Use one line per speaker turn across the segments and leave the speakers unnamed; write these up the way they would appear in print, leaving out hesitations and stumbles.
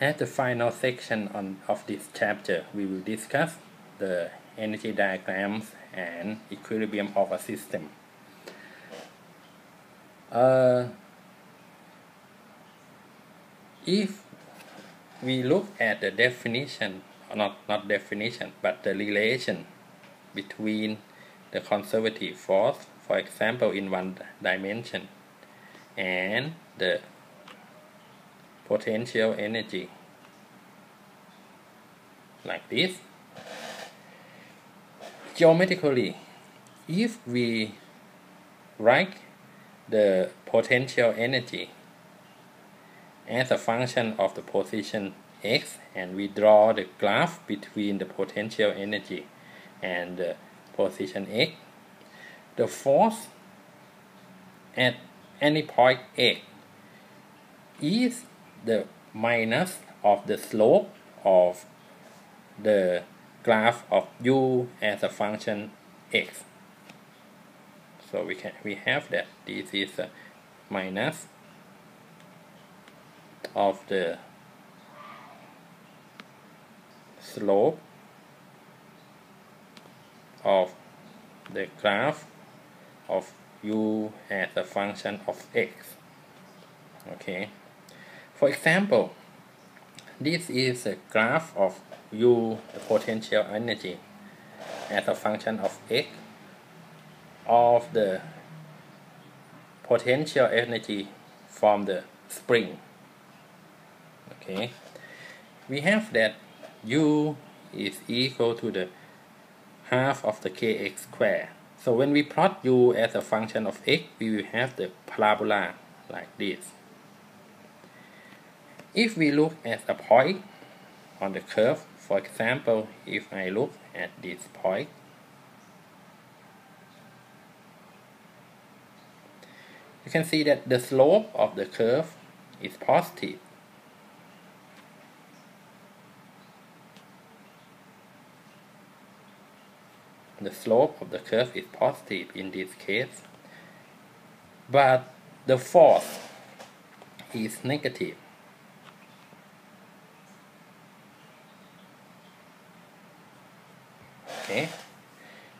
At the final section of this chapter, we will discuss the energy diagrams and equilibrium of a system. If we look at the definition, not definition, but the relation between the conservative force, for example, in one dimension, and the potential energy, like this. Geometrically, if we write the potential energy as a function of the position x, and we draw the graph between the potential energy and the position x, the force at any point x is the minus of the slope of the graph of u as a function x. So we have that this is a minus of the slope of the graph of u as a function of x. Okay. For example, this is a graph of u, the potential energy, as a function of x, of the potential energy from the spring. Okay, we have that u is equal to the half of the kx squared. So when we plot u as a function of x, we will have the parabola like this. If we look at a point on the curve, for example, if I look at this point, you can see that the slope of the curve is positive. The slope of the curve is positive in this case, but the force is negative. Okay,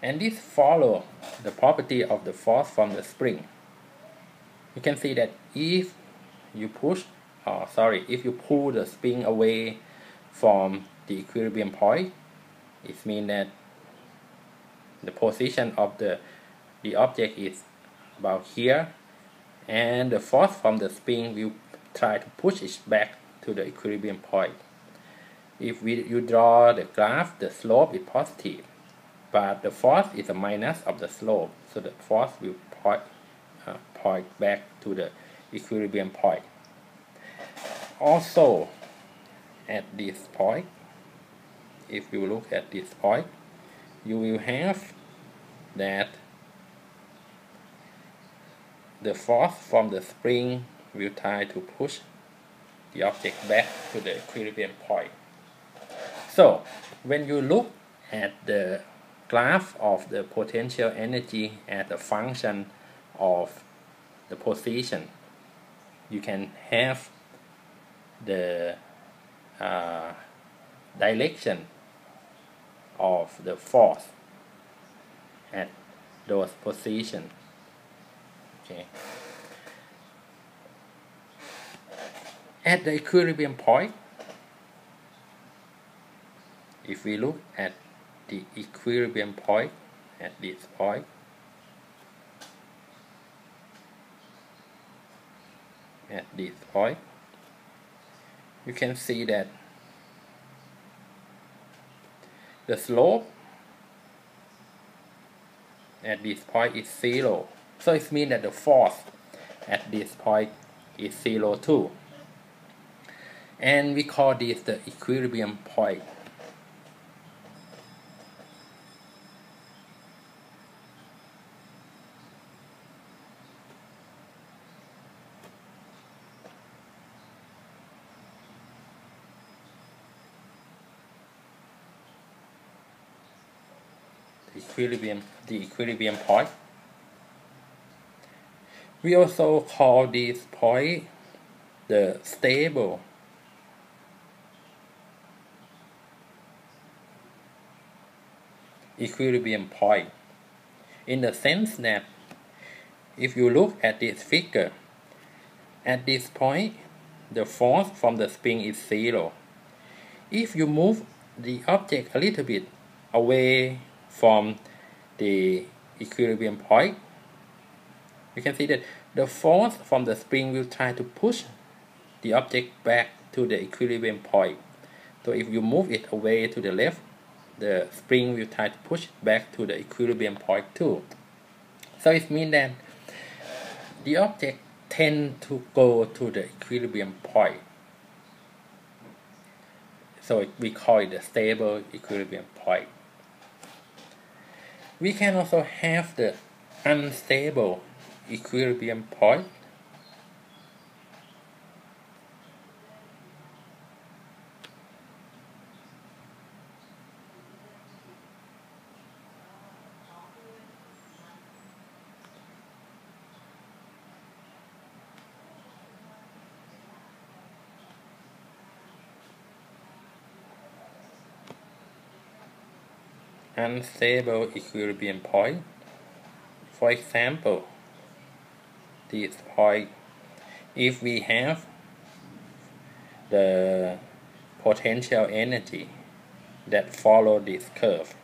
and this follows the property of the force from the spring. You can see that if you if you pull the spring away from the equilibrium point, it means that the position of the object is about here, and the force from the spring will try to push it back to the equilibrium point. If you draw the graph, the slope is positive, but the force is a minus of the slope, so the force will point back to the equilibrium point. Also, at this point, if you look at this point, you will have that the force from the spring will try to push the object back to the equilibrium point. So when you look at the graph of the potential energy as a function of the position, you can have the direction of the force at those positions. Okay. At the equilibrium point, if we look at the equilibrium point at this point, you can see that the slope at this point is 0. So it means that the force at this point is 0 too. And we call this the equilibrium point. The equilibrium point. We also call this point the stable equilibrium point, in the sense that if you look at this figure, at this point the force from the spring is 0. If you move the object a little bit away from the equilibrium point, you can see that the force from the spring will try to push the object back to the equilibrium point. So if you move it away to the left, the spring will try to push it back to the equilibrium point too. So it means that the object tends to go to the equilibrium point. So we call it the stable equilibrium point. We can also have the unstable equilibrium point. Unstable equilibrium point. For example, this point, if we have the potential energy that follow this curve,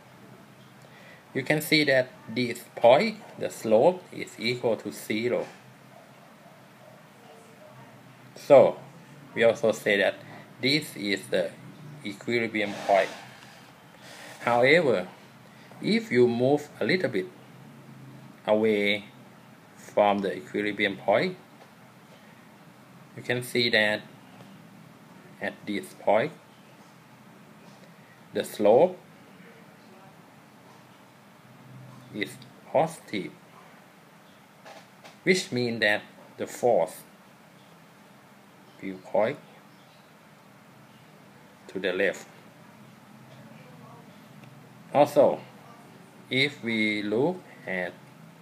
you can see that this point, the slope is equal to 0. So we also say that this is the equilibrium point. However, if you move a little bit away from the equilibrium point, you can see that at this point the slope is positive, which means that the force will point to the left. Also, if we look at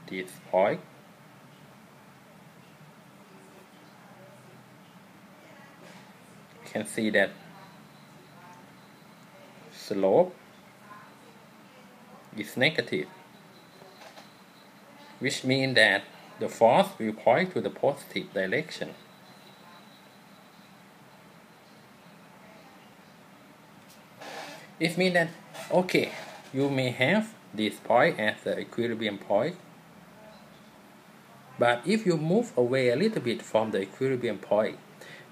this point, you can see that slope is negative, which means that the force will point to the positive direction. It means that, okay, you may have this point as the equilibrium point, but if you move away a little bit from the equilibrium point,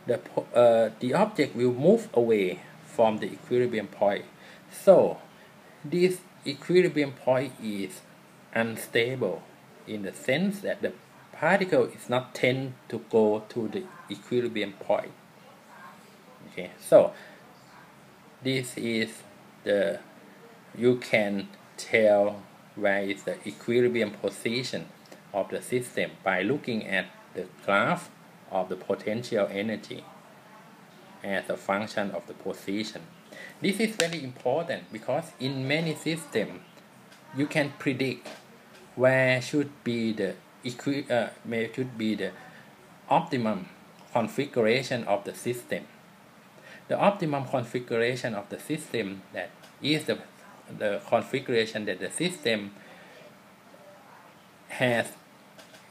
the object will move away from the equilibrium point. So this equilibrium point is unstable in the sense that the particle is not tend to go to the equilibrium point. Okay, so this is the, you can tell where is the equilibrium position of the system by looking at the graph of the potential energy as a function of the position. This is very important because in many systems you can predict where should be the optimum configuration of the system. The optimum configuration of the system, that is the configuration that the system has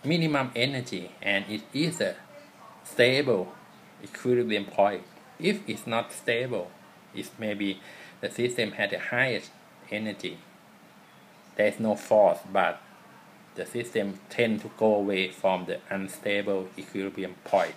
minimum energy and it is a stable equilibrium point. If it's not stable, it may be the system has the highest energy. There is no force, but the system tends to go away from the unstable equilibrium point.